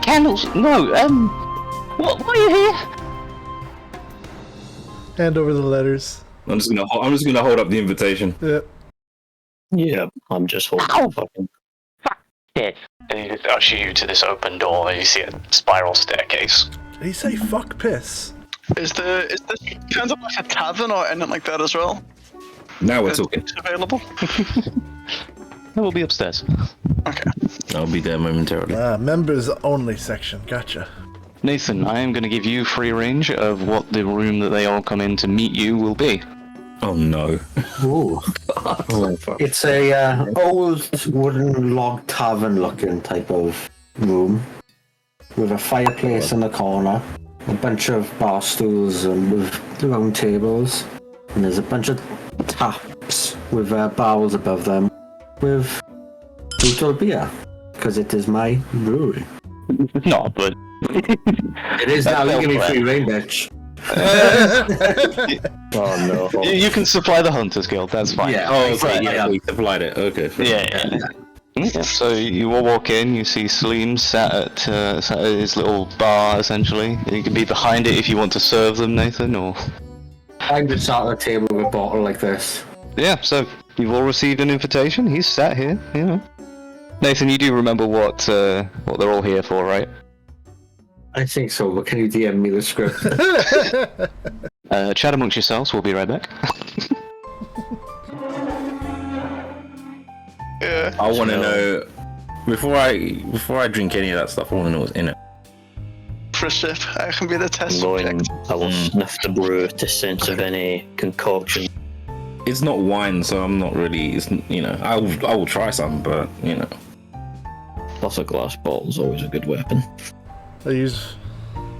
candles. No, what are you here? Hand over the letters. I'm just gonna hold up the invitation. Yeah. Yeah, I'm just holding Ow. the fucking... Yeah. And he usher you to this open door, and you see a spiral staircase. Did he say fuck piss? Is this kind of like a tavern or anything like that as well? Now we're Is talking. it available? It will be upstairs. Okay. I'll be there momentarily. Members only section. Gotcha. Nathan, I am going to give you free range of what the room that they all come in to meet you will be. Oh no. Ooh. It's a old wooden log tavern looking type of room with a fireplace in the corner, a bunch of bar stools and with round tables, and there's a bunch of taps with barrels above them with brutal beer because it is my brewery. No, but It is now. You give me free rein, bitch. Oh no. you can supply the Hunters Guild. That's fine. Yeah. Oh, okay. Right, Yeah, we supplied it. Okay. Yeah. So you all walk in. You see Sleem sat at his little bar. Essentially, you can be behind it if you want to serve them, Nathan. Or I'm just sat at a table with a bottle like this. yeah. So you've all received an invitation. He's sat here. You know, Nathan. You do remember what they're all here for, right? I think so, but can you DM me the script? Chat amongst yourselves. We'll be right back. Yeah. I want to know before I drink any of that stuff. I want to know what's in it. For a sip, I can be the test Going, subject. I will sniff the brew to sense of any concoction. It's not wine, so I'm not really. It's, you know, I will try some, but you know. Plus a glass bottle is always a good weapon. I use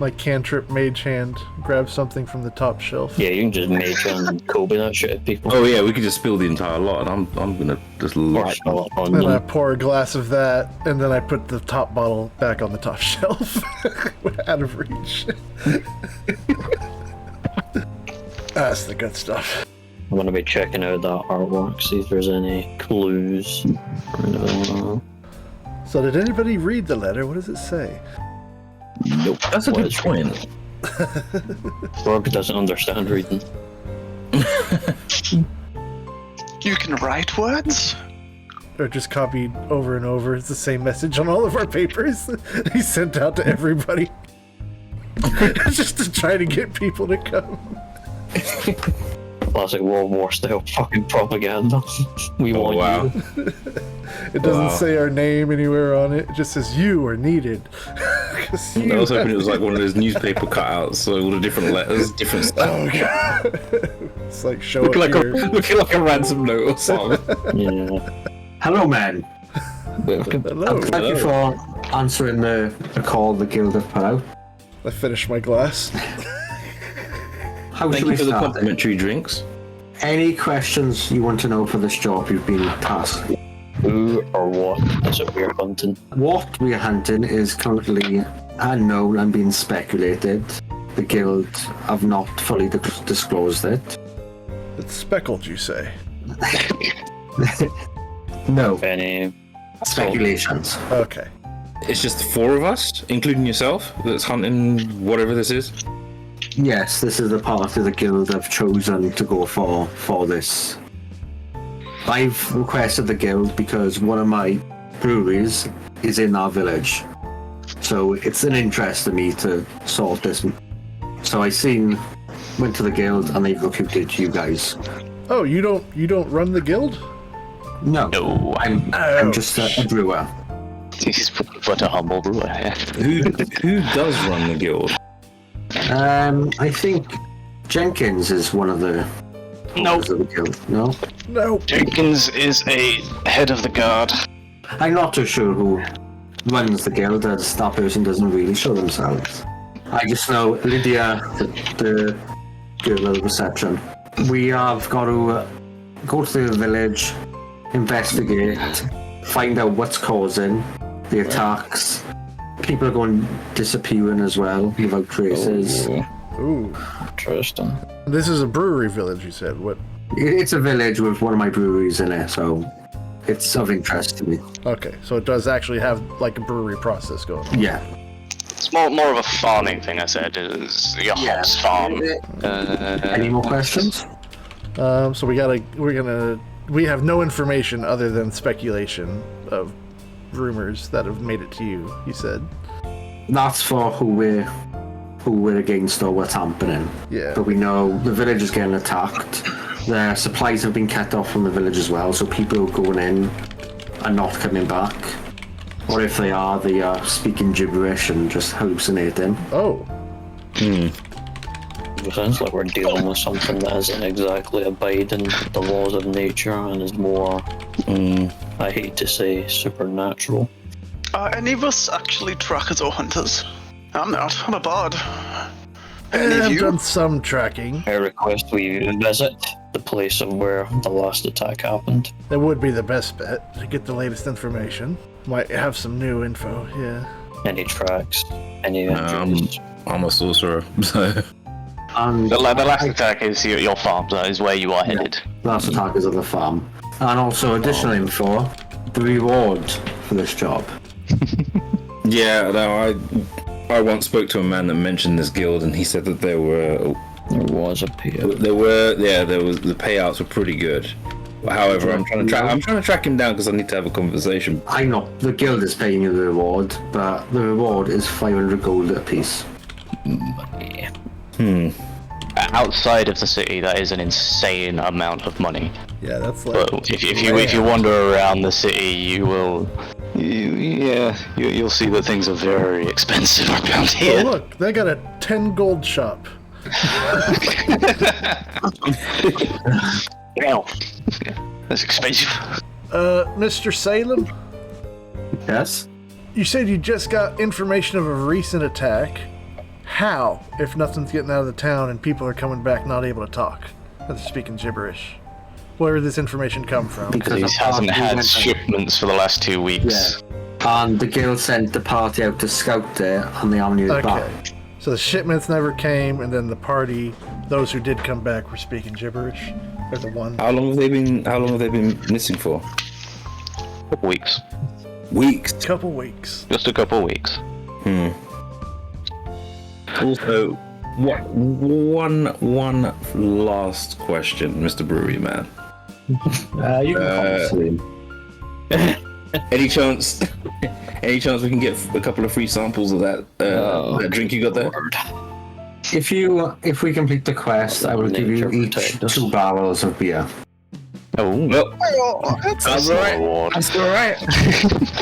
my cantrip mage hand, grab something from the top shelf. Yeah, you can just mage and Kobe that shit at people. Oh yeah, we could just spill the entire lot, and I'm gonna just lash Right, them. on Then I them. pour a glass of that, and then I put the top bottle back on the top shelf. Out of reach. That's the good stuff. I'm gonna be checking out that artwork, see if there's any clues. Or anything. So did anybody read the letter? What does it say? Nope. That's a good point. Rogue doesn't understand reading. You can write words? Or just copied over and over. It's the same message on all of our papers. He sent out to everybody. Just to try to get people to come. Classic World War style fucking propaganda. We Oh want wow. you. It doesn't Wow. say our name anywhere on it. It just says you are needed. 'Cause I was you- hoping it was like one of those newspaper cutouts, so all the different letters, different stuff. Oh god. It's like show Looking up like here. looking like a ransom note or something. Yeah. Hello, man. Hello. Thank you for answering the call the guild have put out. I finished my glass. How Thank should you we for the start? complimentary drinks. Any questions you want to know for this job you've been tasked with? Who or what is it we're hunting? What we're hunting is currently unknown and being speculated. The guild have not fully disclosed it. It's speckled, you say? No, Any speculations. Okay. It's just the four of us, including yourself, that's hunting whatever this is. Yes, this is the party the guild have chosen to go for this. I've requested the guild because one of my breweries is in our village. So it's an interest to me to sort this. So went to the guild and they've recruited you guys. Oh, you don't run the guild? No, No. I'm just a brewer. He's but a humble brewer. Yeah. Who does run the guild? I think Jenkins is one of the Nope. of the guild. No, No. Jenkins is a head of the guard. I'm not too sure who runs the guild, as that person doesn't really show themselves. I just know Lydia, the girl of the reception. We have got to go to the village, investigate, find out what's causing the attacks. People are going disappearing as well without traces. Ooh. Interesting. This is a brewery village, you said. What? It's a village with one of my breweries in it, so it's of interest to me. Okay, so it does actually have like a brewery process going on. Yeah. it's more of a farming thing. I said it's your hops farm. Any more questions? So we have no information other than speculation of rumors that have made it to you. You said. That's for who we're against or what's happening. Yeah. But we know the village is getting attacked. Their supplies have been cut off from the village as well, so people are going in and not coming back. Or if they are speaking gibberish and just hallucinating. Oh. It sounds like we're dealing with something that isn't exactly abiding the laws of nature and is more, I hate to say, supernatural. Are any of us actually trackers or hunters? I'm not. I'm a bard. Any of I've you? done some tracking. I request we visit the place of where the last attack happened. That would be the best bet to get the latest information. Might have some new info, yeah. Any tracks? Any injuries? I'm a sorcerer, so... And The last attack is your farm. That is where you are headed. last attackers of the farm. And also additional info, the reward for this job. Yeah, no, I once spoke to a man that mentioned this guild, and he said that there was the payouts were pretty good. However, I'm trying to track him down because I need to have a conversation. I know the guild is paying you the reward, but the reward is 500 gold a piece. Outside of the city, that is an insane amount of money. Yeah, that's like. But if you wander around the city, you'll see that things are very expensive around Oh, here. look, they got a 10 gold shop. Wow, that's expensive. Mr. Salem, Yes? you said you just got information of a recent attack. How, if nothing's getting out of the town and people are coming back not able to talk? They're speaking gibberish. Where did this information come from? He the hasn't party had went- shipments for the last 2 weeks. And the guild sent the party out to scout there, and they haven't heard back. Okay. So the shipments never came, and then the party, those who did come back, were speaking gibberish. Or the one. How long have they been missing for? Couple weeks, Weeks. Couple weeks. just a couple weeks. Also, one last question, Mr. Brewery Man. You can call it Slim. Any chance we can get a couple of free samples of that drink you got there? If we complete the quest, I will give you each 2 barrels of beer. Oh, Well, Oh, that's that's alright. reward. That's alright.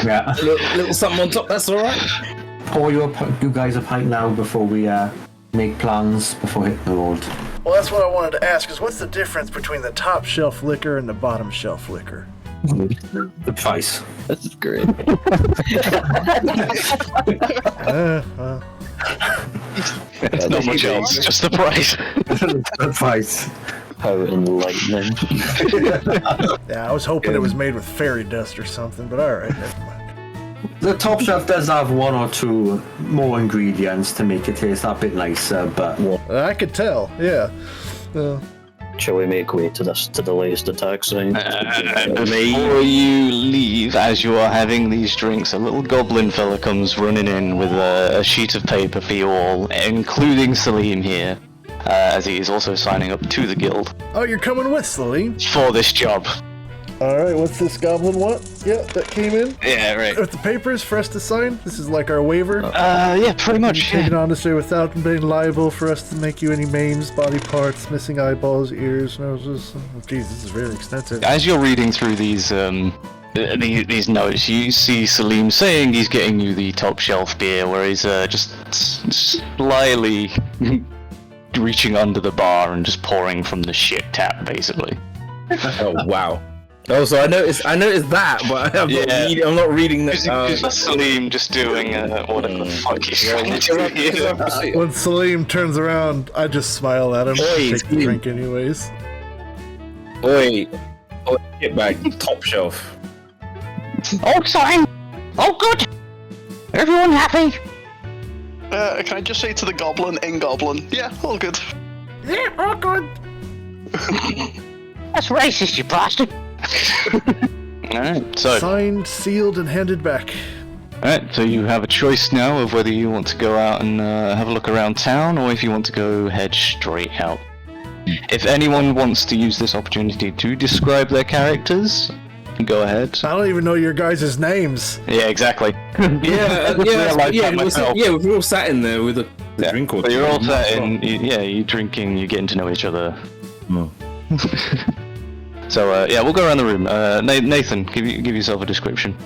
Yeah. little something on top. That's alright. Pour you guys a pint now before we make plans before hitting the road. Well, that's what I wanted to ask, is what's the difference between the top shelf liquor and the bottom shelf liquor? The price. This is great. Well, It's not much else, just the price. The price. How enlightening. yeah, I was hoping it was made with fairy dust or something, but alright, never mind. The top shelf does have 1 or 2 more ingredients to make it taste that bit nicer, but I could tell, yeah. Shall we make way to the latest attack sign? Before you leave, as you are having these drinks, a little goblin fella comes running in with a sheet of paper for you all, including Salim here, as he is also signing up to the guild Oh, you're coming with, Salim? for this job. Alright, what's this goblin want? Yeah, that came in. Yeah, right. With the papers for us to sign? This is like our waiver. Yeah, pretty much. Taken on to say without being liable for us to make you any maims, body parts, missing eyeballs, ears, noses. Oh, geez, this is really extensive. As you're reading through these notes, you see Salim saying he's getting you the top shelf beer, where he's just slyly reaching under the bar and just pouring from the shit tap, basically. Oh wow. Oh, so I noticed that, but I'm not reading that. Because Salim just doing whatever the fuck he's trying to do here. When Salim turns around, I just smile at him. Oi, Take the Salim. drink anyways. Oi, get back, top shelf. Oh, Salim! Oh, good! Everyone happy? Can I just say to the goblin in goblin? Yeah, all good. Yeah, all good. That's racist, you bastard! Alright, so, Signed, sealed, and handed back. Alright, so you have a choice now of whether you want to go out and have a look around town, or if you want to go head straight out. If anyone wants to use this opportunity to describe their characters, go ahead. I don't even know your guys' names. Yeah, exactly. We're all sat in there with a drink or two. So you're all sat in, you're drinking, you're getting to know each other. Oh. So, we'll go around the room. Nathan, give yourself a description.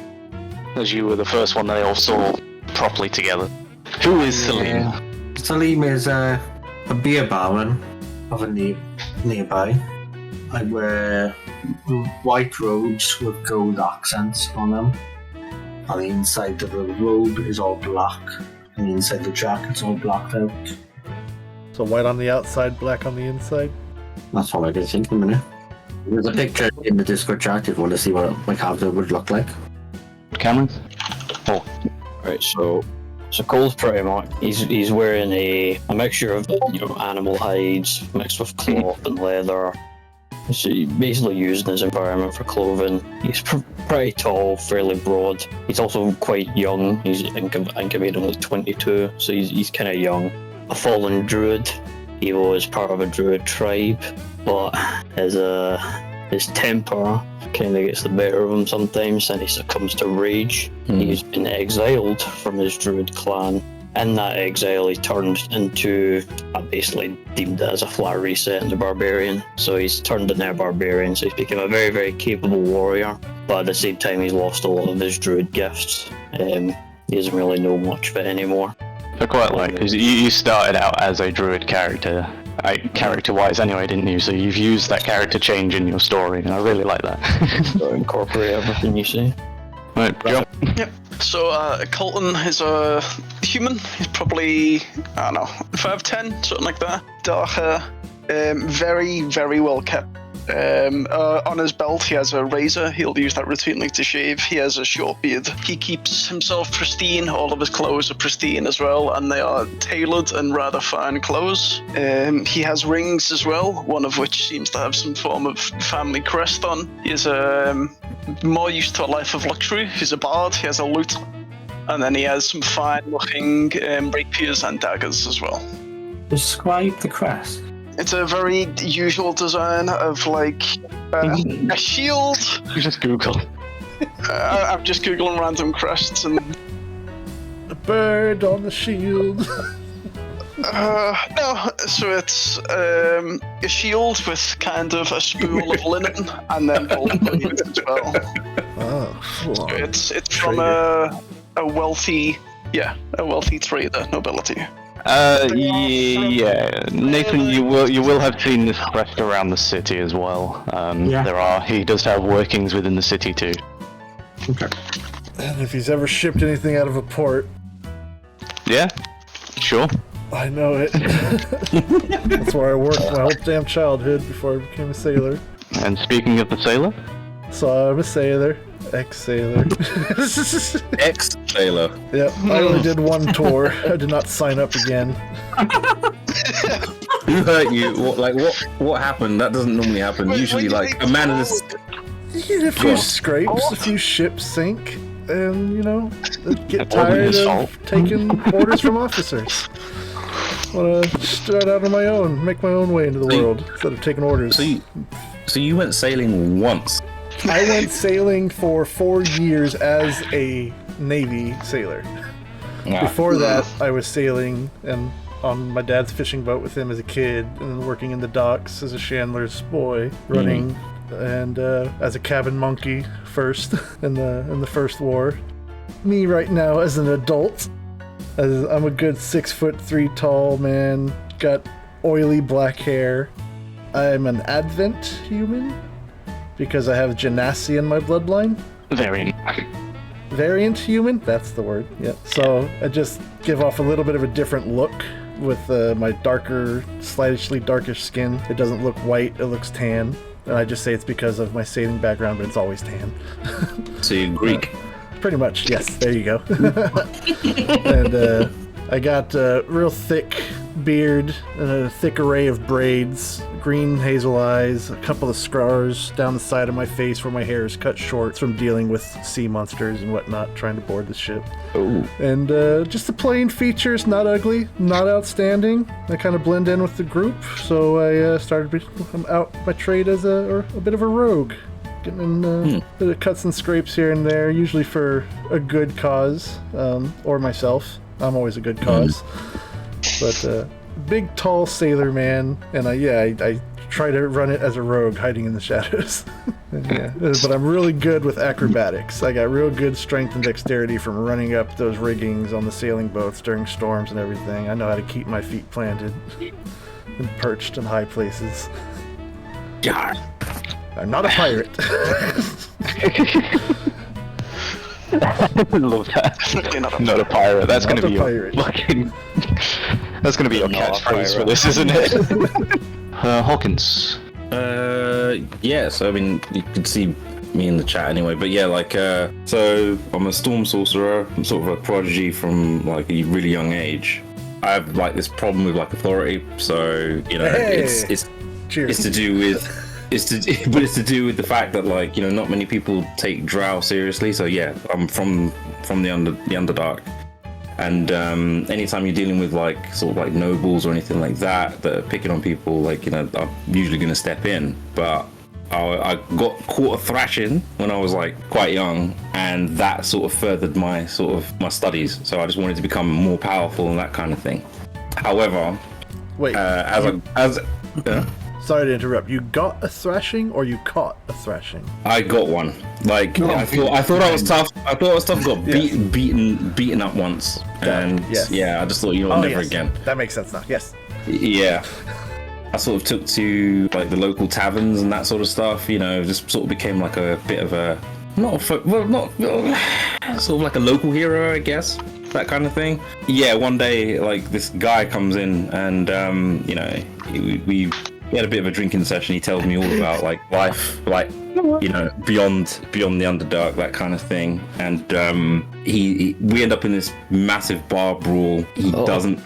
As you were the first one they all saw properly together. Who is Salim? Salim is a beer baron of a nearby. I wear white robes with gold accents on them. On the inside of the robe is all black, and the inside the jacket's all blacked out. So white on the outside, black on the inside? That's all I can think of a minute. There's a picture in the Discord chat if you want to see what my character would look like. Cameron? Oh. Right, so Cole's pretty much he's wearing a mixture of animal hides mixed with cloth and leather. So he's basically using his environment for clothing. He's pretty tall, fairly broad. He's also quite young. He's incubating like 22, so he's kind of young. A fallen druid. He was part of a druid tribe, but his temper kind of gets the better of him sometimes, and he succumbs to rage. He's been exiled from his druid clan. In that exile, he turned into, basically deemed as a flat reset into barbarian. So he's turned into a barbarian, so he's become a very, very capable warrior. But at the same time, he's lost a lot of his druid gifts. He doesn't really know much of it anymore. I quite like, because you started out as a druid character. Character-wise anyway, didn't you? So you've used that character change in your story, and I really like that. So incorporate everything you say. Right, John. Yep. So Colton is a human. He's probably, I don't know, 5'10", something like that. Dark hair. Very, very well kept. On his belt he has a razor. He'll use that routinely to shave. He has a short beard. He keeps himself pristine. All of his clothes are pristine as well, and they are tailored and rather fine clothes. He has rings as well, one of which seems to have some form of family crest on. He is more used to a life of luxury. He's a bard. He has a lute, and then he has some fine-looking rapiers and daggers as well. Describe the crest. It's a very usual design of like a shield. You just Google. I'm just googling random crests and A bird on the shield. no. So it's a shield with kind of a spool of linen and then gold blades as well. Oh, So it's from a wealthy trader nobility. Nathan, you will have seen this crest around the city as well. He does have workings within the city too. Okay. And if he's ever shipped anything out of a port, Yeah, sure. I know it. That's where I worked my whole damn childhood before I became a sailor. And speaking of the sailor, So I'm a sailor, ex-sailor. Ex-sailor. Yep, I only did one tour. I did not sign up again. Who hurt you? What happened? That doesn't normally happen. Usually, like, a man in this... You get a few scrapes, a few ships sink, and, get tired of taking orders from officers. Want to start out on my own, make my own way into the world, instead of taking orders. So you went sailing once? I went sailing for 4 years as a Navy sailor. Before that, I was sailing and on my dad's fishing boat with him as a kid, and working in the docks as a chandler's boy, running and as a cabin monkey first in the First War. Me right now as an adult, as I'm a good 6'3" tall man, got oily black hair. I'm an Advent human because I have Genasi in my bloodline. Variant human? That's the word, yeah. So I just give off a little bit of a different look with my slightly darkish skin. It doesn't look white, it looks tan. And I just say it's because of my sailing background, but it's always tan. So you're Greek? Pretty much, yes. There you go. And I got real thick beard, a thick array of braids, green hazel eyes, a couple of scars down the side of my face where my hair is cut short from dealing with sea monsters and whatnot, trying to board the ship. Oh. And just the plain features, not ugly, not outstanding. I kind of blend in with the group, so I'm out my trade as a bit of a rogue. Getting in a bit of cuts and scrapes here and there, usually for a good cause, or myself. I'm always a good cause. But big, tall sailor man, and I try to run it as a rogue, hiding in the shadows. But I'm really good with acrobatics. I got real good strength and dexterity from running up those riggings on the sailing boats during storms and everything. I know how to keep my feet planted and perched in high places. Yeah. I'm not a pirate. I love that. Not a pirate. That's Not gonna be a pirate. That's gonna be your Not a catchphrase for pirate. this, isn't it? Hawkins. Yes, I mean, you can see me in the chat anyway, but yeah, like, so I'm a storm sorcerer. I'm sort of a prodigy from like a really young age. I have like this problem with like authority, so you know, Hey. it's to do with. It's to do with the fact that, like, you know, not many people take drow seriously. So yeah, I'm from the Underdark, and anytime you're dealing with like sort of like nobles or anything like that are picking on people, like, you know, I'm usually going to step in. But I got caught a thrashing when I was like quite young, and that sort of furthered my studies. So I just wanted to become more powerful and that kind of thing. However, Wait, sorry to interrupt. You got a thrashing, or you caught a thrashing? I got one. Like, I thought I was tough. I thought I was tough. Got beaten up once, and Yes. yeah, I just thought, you know, never yes. again. That makes sense now. Yes. Yeah, I sort of took to like the local taverns and that sort of stuff. You know, just sort of became like a bit of a sort of like a local hero, I guess. That kind of thing. Yeah, one day like this guy comes in, and you know, we had a bit of a drinking session. He tells me all about like life, like, you know, beyond the Underdark, that kind of thing. And we end up in this massive bar brawl. He doesn't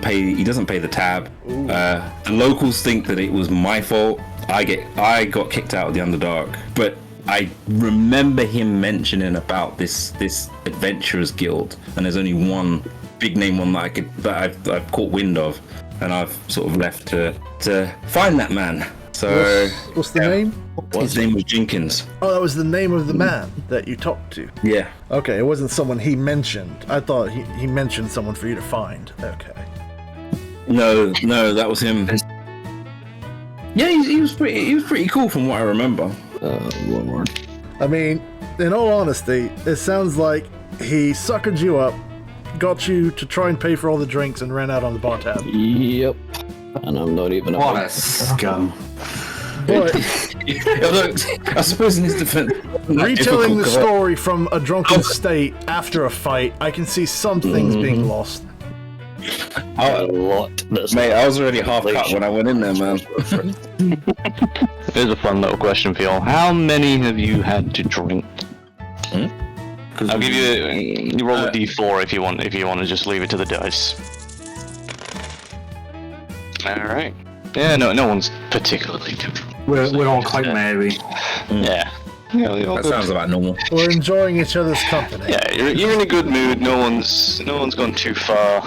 pay the tab. The locals think that it was my fault. I got kicked out of the Underdark, but I remember him mentioning about this adventurers guild, and there's only one big name one that I've caught wind of, and I've sort of left to find that man. So What's the name? his name was Jenkins. Oh, that was the name of the man that you talked to. Yeah. Okay, it wasn't someone he mentioned. I thought he mentioned someone for you to find. Okay. No, that was him. Yeah, he was pretty cool from what I remember. Lord. I mean, in all honesty, it sounds like he suckered you up, got you to try and pay for all the drinks, and ran out on the bar tab. Yep. And I'm not even What a scum. But I suppose in his defense, retelling the story from a drunken state after a fight, I can see some things being lost. a lot. That's Mate, I was already half cut when I went in there, man. Here's a fun little question for y'all. How many have you had to drink? I'll give you roll a d4 if you want to just leave it to the dice. Alright. Yeah, no one's particularly too. We're all quite merry. Yeah. Yeah, you're all That good. sounds about normal. We're enjoying each other's company. Yeah, you're in a good mood. No one's gone too far.